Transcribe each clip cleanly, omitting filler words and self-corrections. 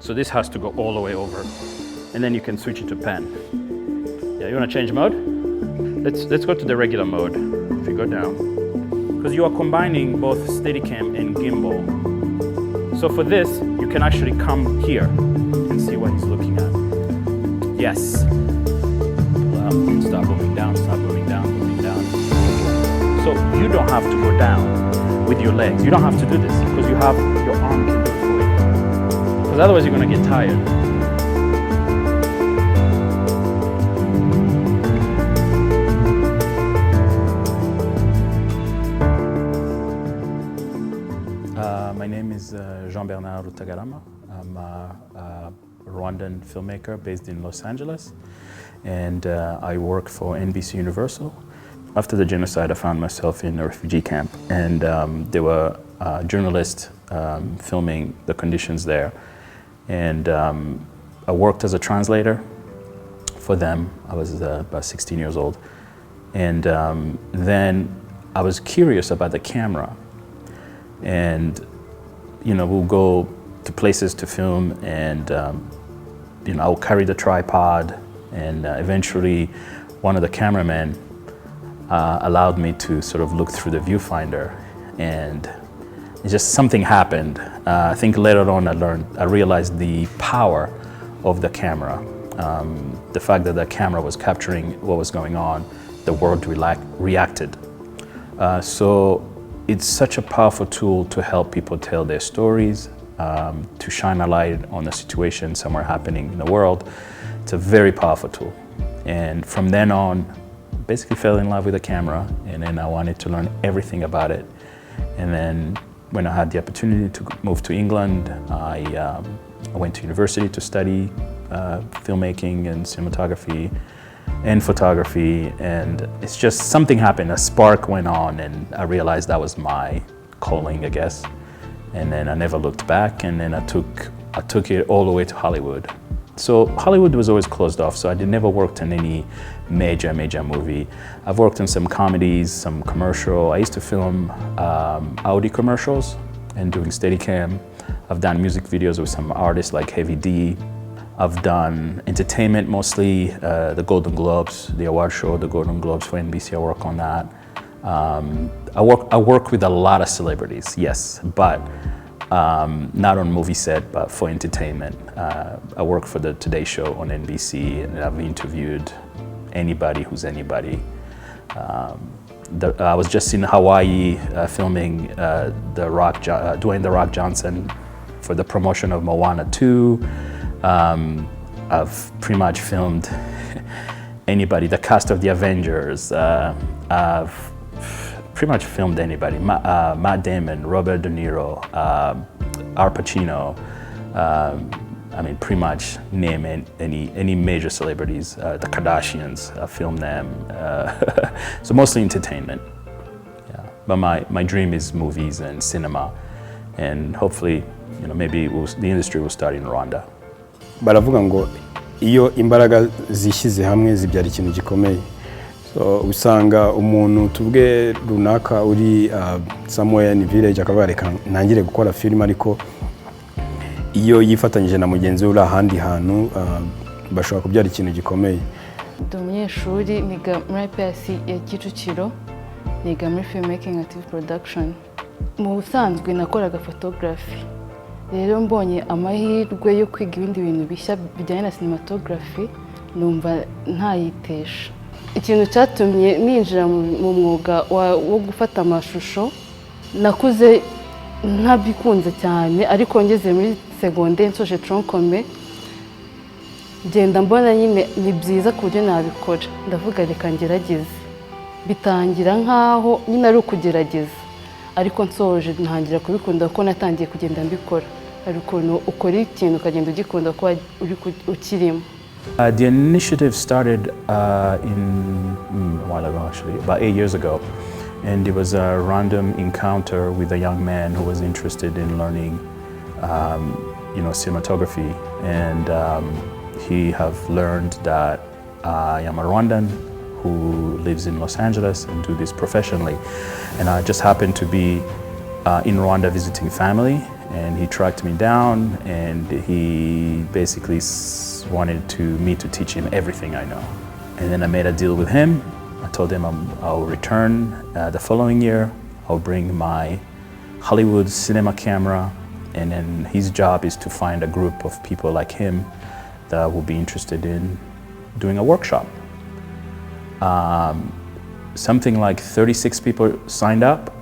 So this has to go all the way over. And then you can switch it to pen. Yeah, you want to change mode? Let's go to the regular mode. If you go down. Because you are combining both Steadicam and gimbal. So for this, you can actually come here and see what he's looking at. Yes. Stop moving down, stop moving down, moving down. So you don't have to go down with your legs. You don't have to do this because you have your arm can do it for you. Because otherwise you're going to get tired. My name is Jean-Bernard Rutagarama. I'm a Rwandan filmmaker based in Los Angeles, and I work for NBC Universal. After the genocide, I found myself in a refugee camp, and there were journalists filming the conditions there. And I worked as a translator for them. I was about 16 years old. And then I was curious about the camera. And you know, we'll go to places to film, and you know, I'll carry the tripod, and eventually one of the cameramen allowed me to sort of look through the viewfinder, and it just something happened. I think later on I realized the power of the camera, the fact that the camera was capturing what was going on, the world reacted. So it's such a powerful tool to help people tell their stories, to shine a light on a situation somewhere happening in the world. It's a very powerful tool. And from then on, basically fell in love with the camera, and then I wanted to learn everything about it. And then when I had the opportunity to move to England, I went to university to study filmmaking and cinematography and photography, and it's just something happened, a spark went on, and I realized that was my calling, I guess. And then I never looked back, and then I took it all the way to Hollywood. So Hollywood was always closed off, so I never worked in any major movie. I've worked in some comedies, some commercial. I used to film Audi commercials and doing Steadicam. I've done music videos with some artists like Heavy D. I've done entertainment mostly, the Golden Globes, the award show, the Golden Globes for NBC, I work on that. I work with a lot of celebrities, yes, but not on movie set, but for entertainment. I work for the Today Show on NBC, and I've interviewed anybody who's anybody. I was just in Hawaii filming Dwayne "The Rock" Johnson for the promotion of Moana 2. I've pretty much filmed anybody, the cast of the Avengers. I've pretty much filmed anybody. Matt Damon, Robert De Niro, Al Pacino. I mean, pretty much name any major celebrities. The Kardashians, I filmed them. So mostly entertainment. Yeah. But my dream is movies and cinema, and hopefully, you know, maybe the industry will start in Rwanda. Baravuga ngo iyo imbaraga zishyize hamwe zibyara ikintu gikomeye. So usanga umuntu tubwe runaka uri somewhere in village akabareka ntangire gukora film, ariko iyo yifatanyije na mugenzi we uri ahandi hantu bashobora kubyara ikintu gikomeye. Ndi umunyeshuri niga muri IPS ya Kicukiro, niga muri filmmaking active production. Mu busanzwe nakoraga photography. Rero mbonye amahirwe yo kwiga ibindi bintu bishya bijyanye na cinematography, numva ntayitesha. Ikintu cyatumye ninjira mu mwuga wo gufata amashusho, nakuze ntabikunze cyane, ariko ngeze muri secondaire nsoje troncome, genda mbona nyine ni byiza ku buryo nabikora. Ndavuga reka ngerageze. Bitangira nkaho nyine ari ukugerageza, ariko nsoje ntangira kubikunda kuko natangiye kugenda mbikora. Ariko ukora ikintu ukagenda ugikunda ko ukirimo. The initiative started a while ago, actually, about 8 years ago. And it was a random encounter with a young man who was interested in learning cinematography. And he have learned that I am a Rwandan who lives in Los Angeles and do this professionally. And I just happened to be in Rwanda visiting family. and he tracked me down, and he basically wanted me to teach him everything I know. And then I made a deal with him. I told him I'll return the following year. I'll bring my Hollywood cinema camera, and then his job is to find a group of people like him that will be interested in doing a workshop. Something like 36 people signed up,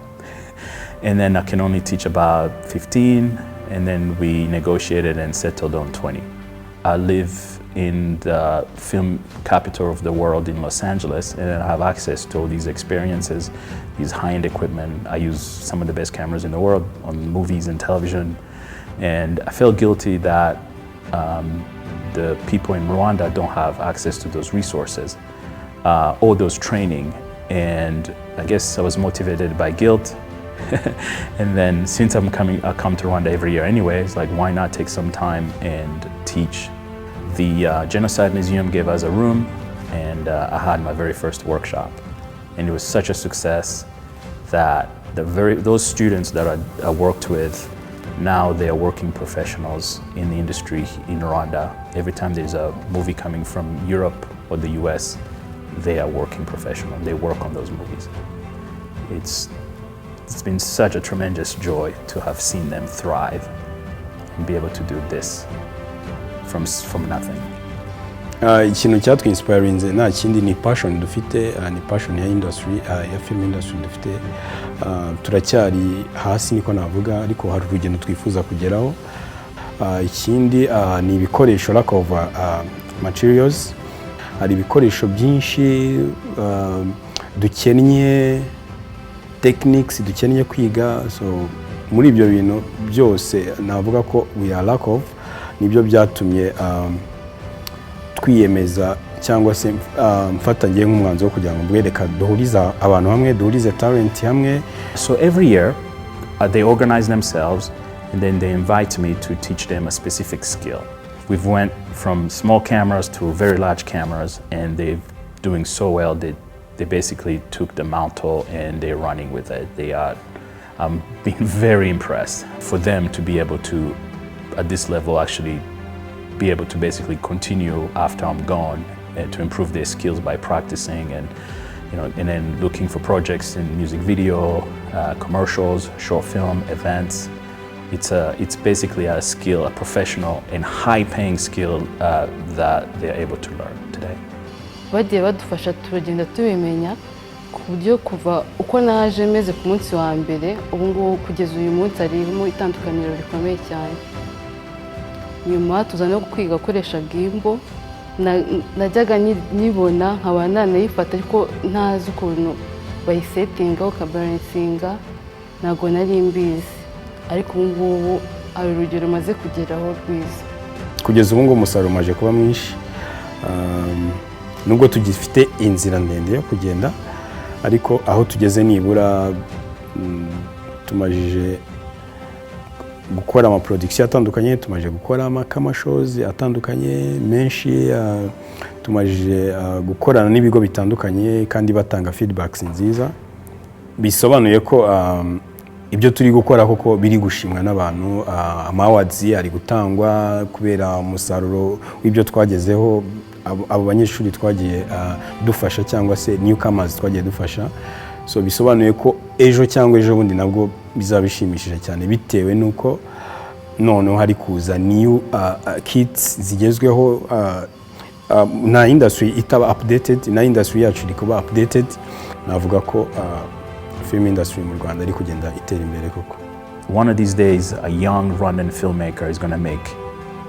and then I can only teach about 15, and then we negotiated and settled on 20. I live in the film capital of the world in Los Angeles, and I have access to all these experiences, these high-end equipment. I use some of the best cameras in the world on movies and television, and I feel guilty that the people in Rwanda don't have access to those resources or those training. And I guess I was motivated by guilt. And then since I come to Rwanda every year anyway, it's like, why not take some time and teach? The Genocide Museum gave us a room, and I had my very first workshop. And it was such a success that those students that I worked with, now they are working professionals in the industry in Rwanda. Every time there's a movie coming from Europe or the US, they are working professional. They work on those movies. It's been such a tremendous joy to have seen them thrive and be able to do this from nothing. Ikintu cyatwinspirinze nta kindi ni passion dufite, ni passion ya industry, ya film industry dufite. Turacyari hasi niko navuga, ariko hari urugendo twifuza kugeraho. Ikindi ni ibikoresho, lack of materials. Hari ibikoresho byinshi dukennye, techniques dukennye kwiga. So muri ibyo bintu byose navuga ko we are lack of, nibyo byatumye twiyemeza cyangwa se mfatangiye nk'umwanzuro kugira ngo bwereka duhuriza abantu hamwe, duhurize talent hamwe. So every year they organize themselves, and then they invite me to teach them a specific skill. We've went from small cameras to very large cameras, and they're doing so well that they basically took the mantle and they're running with it. They are being very impressed for them to be able to, at this level, actually be able to basically continue after I'm gone and to improve their skills by practicing and, you know, and then looking for projects in music video, commercials, short film, events. It's basically a skill, a professional and high-paying skill that they're able to learn today. Bagiye badufasha turagenda tubimenya ku buryo kuva uko naje meze ku munsi wa mbere ubu ngubu kugeza uyu munsi harimo itandukaniro rikomeye cyane. Nyuma tuza no kwiga gukoresha gimbo, najyaga nibona nkaba nanayifata ariko ntazi ukuntu bayisetinga ukabalansinga, ntabwo nari mbizi, ariko ubu ngubu hari urugero maze kugeraho rwiza. Kugeza ubu ngubu umusaruro umaze kuba mwinshi, nubwo tugifite inzira ndende yo kugenda, ariko aho tugeze nibura tumajije gukora ama production atandukanye, tumaje gukora ama camera shows atandukanye menshi, tumajije gukorana n'ibigo bitandukanye kandi batanga feedbacks nziza, bisobanuye ko ibyo turi gukora koko biri gushimwa n'abantu. Ama awards ari gutangwa kubera umusaruro w'ibyo twagezeho, abo banyeshuri twagiye dufasha cyangwa se newcomers twagiye dufasha. So bisobanuye ko ejo cyangwa ejo bundi nabwo bizabishimishije cyane, bitewe nuko noneho hari kuza new kits zigezweho, na industry itaba updated, na industry yacu ikuba updated. Navuga ko film industry mu Rwanda ari kugenda itera imbere koko. One of these days, a young Rwandan filmmaker is going to make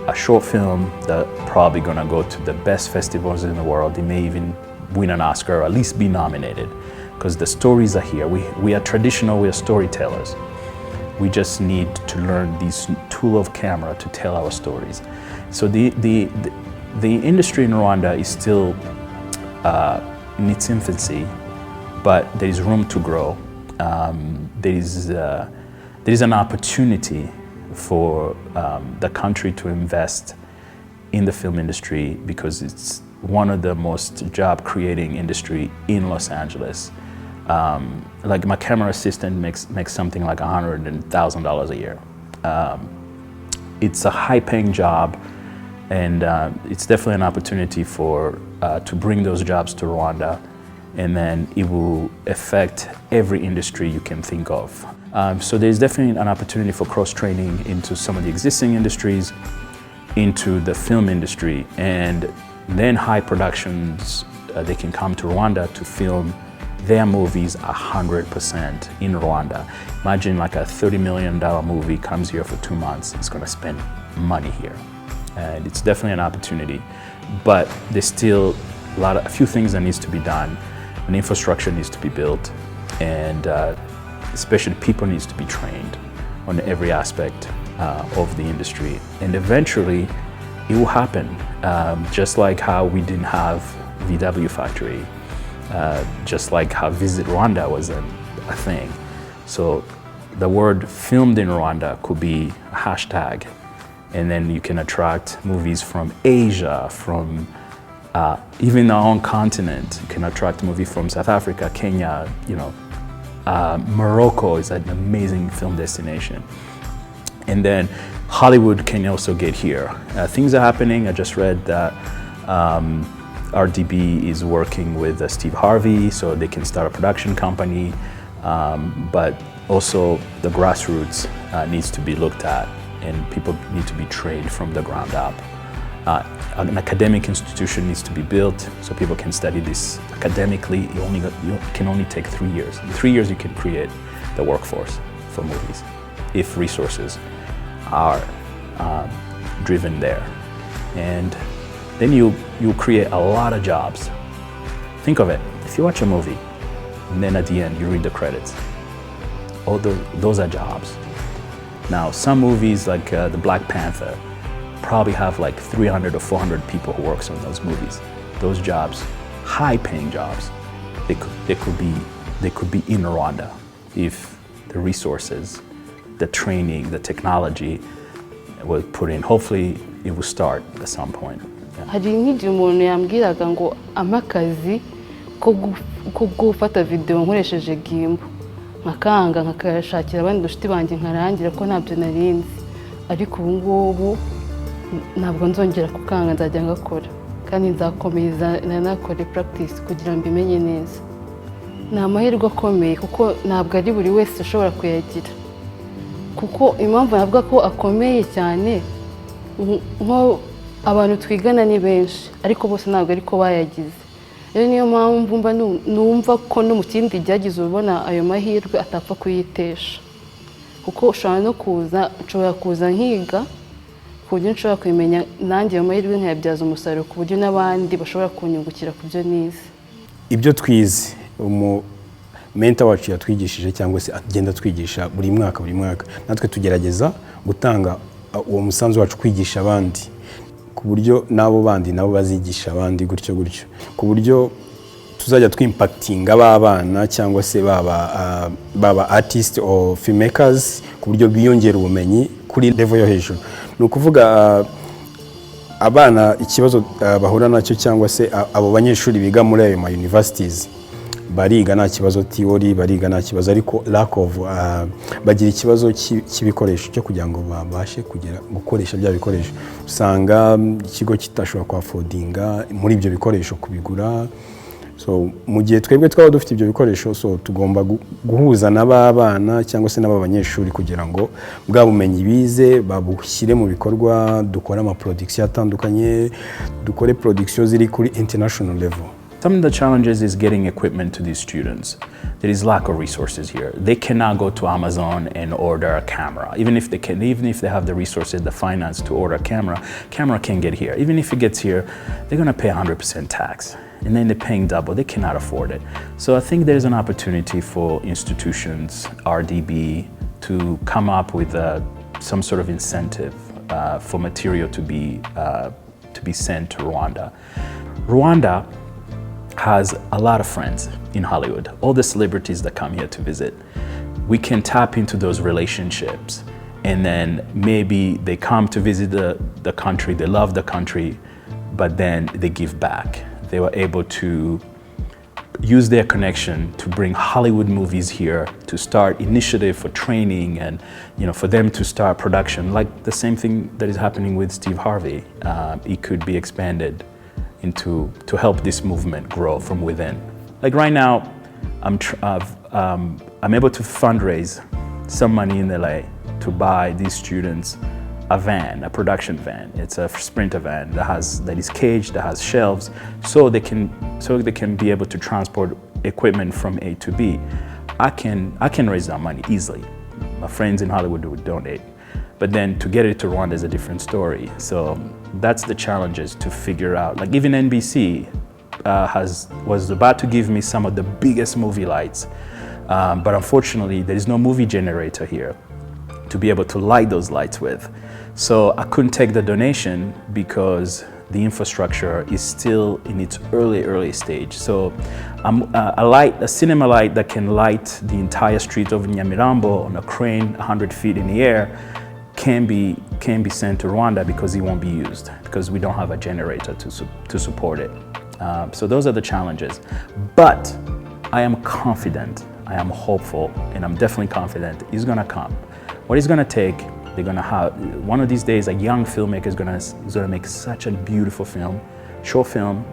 a short film that probably going to go to the best festivals in the world. It may even win an Oscar or at least be nominated, because the stories are here. We are traditional, we are storytellers. We just need to learn this tool of camera to tell our stories. So the industry in Rwanda is still in its infancy, but there is room to grow. There is an opportunity for the country to invest in the film industry, because it's one of the most job-creating industry in Los Angeles. Like my camera assistant makes something like $100,000 a year. it's a high-paying job, and it's definitely an opportunity for to bring those jobs to Rwanda, and then it will affect every industry you can think of. So there's definitely an opportunity for cross-training into some of the existing industries, into the film industry, and then high productions, they can come to Rwanda to film their movies 100% in Rwanda. Imagine like a $30 million movie comes here for 2 months, it's gonna spend money here. And it's definitely an opportunity, but there's still a few things that needs to be done. An infrastructure needs to be built, and especially people needs to be trained on every aspect of the industry. And eventually it will happen, just like how we didn't have VW factory, just like how Visit Rwanda was a thing. So the word filmed in Rwanda could be a hashtag, and then you can attract movies from Asia, from even our own continent. You can attract a movie from South Africa, Kenya, Morocco is an amazing film destination. And then Hollywood can also get here. Things are happening. I just read that RDB is working with Steve Harvey, so they can start a production company. But also the grassroots needs to be looked at, and people need to be trained from the ground up. An academic institution needs to be built so people can study this academically. It can only take 3 years. In 3 years you can create the workforce for movies if resources are driven there. And then you create a lot of jobs. Think of it, if you watch a movie and then at the end you read the credits, all those are jobs. Now some movies like the Black Panther probably have like 300 or 400 people who works on those movies. Those jobs, high-paying jobs, they could be in Rwanda if the resources, the training, the technology was put in. Hopefully it will start at some point. Hari nk'igihe umuntu yambwiraga ngo ampa akazi ko gufata video nkoresheje gimbo, nkakanga nkakashakira abandi dufite banjye nkarangira ko ntabyo narinzi, ariko ubu ngubu ntabwo nzongera kukanga, nzajya ngakora kandi nzakomeza nanakore practice kugira ngo mbimenye neza. Ni amahirwe akomeye kuko ntabwo ari buri wese ushobora kuyagira, kuko impamvu navuga ko akomeye cyane, nko abantu twigana ni benshi ariko bose ntabwo ariko bayagize. Rero niyo mpamvu mba numva ko no mu kindi byagize ubona ayo mahirwe atapfa kuyitesha, kuko ushobora no kuza nkiga ku buryo nshobora kumenya nanjye ayo mahirwe nkayabyaza umusaruro ku buryo n'abandi bashobora kunyungukira ku byo nize. Ibyo twize mentor wacu yatwigishije cyangwa se agenda twigisha buri mwaka natwe tugerageza gutanga uwo musanzu wacu kwigisha abandi, ku buryo nabo bandi nabo bazigisha abandi gutyo ku buryo tuzajya twimpactinga abana cyangwa se baba artist or filmmakers, ku buryo biyongera ubumenyi kuri level yo hejuru. Ni ukuvuga abana ikibazo bahura nacyo cyangwa se abo banyeshuri biga muri ayo ma universities bariga nta kibazo theory, bariga nta kibazo, ariko lack of bagira ikibazo cy'ibikoresho cyo kugira ngo babashe gukoresha bya bikoresho. Usanga ikigo kitashobora kwa affordinga muri ibyo bikoresho kubigura. So mu gihe twebwe twaba dufite ibyo bikoresho, so tugomba guhuza n'abana cyangwa se n'abanyeshuri kugira ngo bwa bumenyi bize babushyire mu bikorwa, dukora ama production atandukanye, dukore production ziri kuri international level. Some of the challenges is getting equipment to these students. There is lack of resources here. They cannot go to Amazon and order a camera. Even if they have the resources, the finance to order a camera can't get here. Even if it gets here, they're gonna pay 100% tax. And then they're paying double, they cannot afford it. So I think there's an opportunity for institutions, RDB, to come up with some sort of incentive for material to be sent to Rwanda. Rwanda has a lot of friends in Hollywood, all the celebrities that come here to visit. We can tap into those relationships, and then maybe they come to visit the country, they love the country, but then they give back. They were able to use their connection to bring Hollywood movies here, to start initiative for training and for them to start production, like the same thing that is happening with Steve Harvey. It could be expanded to help this movement grow from within. Like right now, I'm able to fundraise some money in LA to buy these students a van, a production van. It's a Sprinter van that is caged, that has shelves, so they can be able to transport equipment from A to B. I can raise that money easily. My friends in Hollywood would donate, but then to get it to Rwanda is a different story. So that's the challenges to figure out. Like even NBC was about to give me some of the biggest movie lights, but unfortunately there is no movie generator here to be able to light those lights with. So I couldn't take the donation because the infrastructure is still in its early stage. So a cinema light that can light the entire street of Nyamirambo on a crane 100 feet in the air can be sent to Rwanda because it won't be used, because we don't have a generator to support it. So those are the challenges. But I am confident, I am hopeful, and I'm definitely confident it's gonna come. What it's gonna take, they're gonna have, one of these days, a young filmmaker is gonna make such a beautiful film, short film.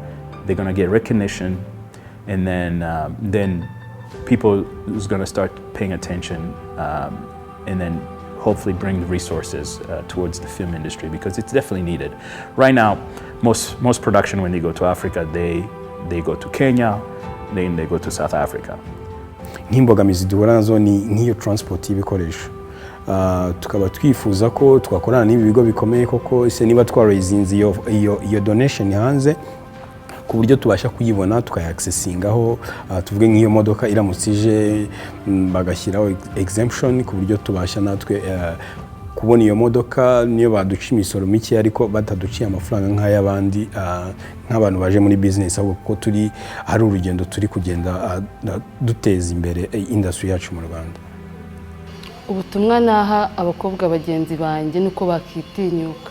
They're gonna get recognition, and then people is gonna start paying attention, and then hopefully bring the resources towards the film industry, because it's definitely needed. Right now, most production, when they go to Africa, they go to Kenya, then they go to South Africa. Nk'imbogamizi duhura nazo ni nk'iyo transport y'ibikoresho. Tukaba twifuza ko twakorana n'ibi bigo bikomeye koko ise niba twarayizinze iyo donation hanze ku buryo tubasha kuyibona tukayaccessingaho, tuvuge nk'iyo modoka iramutse ije bagashyiraho exemption ku buryo tubasha natwe kubona iyo modoka niyo baduca imisoro mike ariko bataduciye amafaranga nk'ay'abandi nk'abantu baje muri business, ahubwo kuko hari urugendo turi kugenda duteza imbere industry yacu mu Rwanda. Ubutumwa naha abakobwa bagenzi banjye nuko bakitinyuka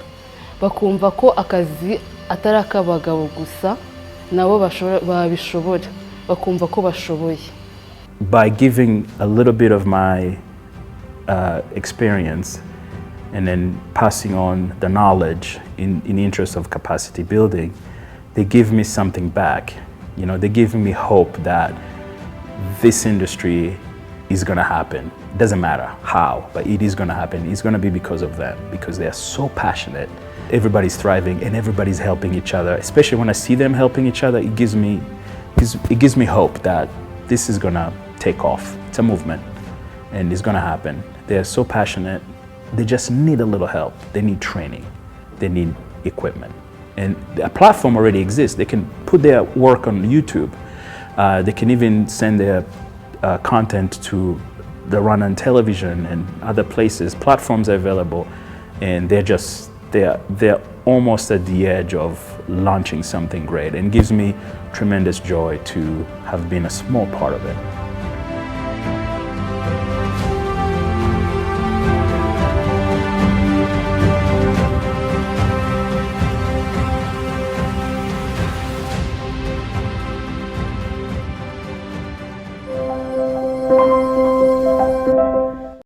bakumva ko akazi atari ak'abagabo gusa, nabo babishobora, bakumva ko bashoboye. By giving a little bit of my experience and then passing on the knowledge in the interest of capacity building, they give me something back. They're giving me hope that this industry is going to happen. It doesn't matter how, but it is going to happen. It's going to be because of them, because they are so passionate. Everybody's thriving and everybody's helping each other. Especially when I see them helping each other, it gives me hope that this is going to take off. It's a movement and it's going to happen. They're so passionate. They just need a little help. They need training. They need equipment. And a platform already exists. They can put their work on YouTube. They can even send their content to the Rwandan television and other places. Platforms are available, and they're almost at the edge of launching something great, and gives me tremendous joy to have been a small part of it.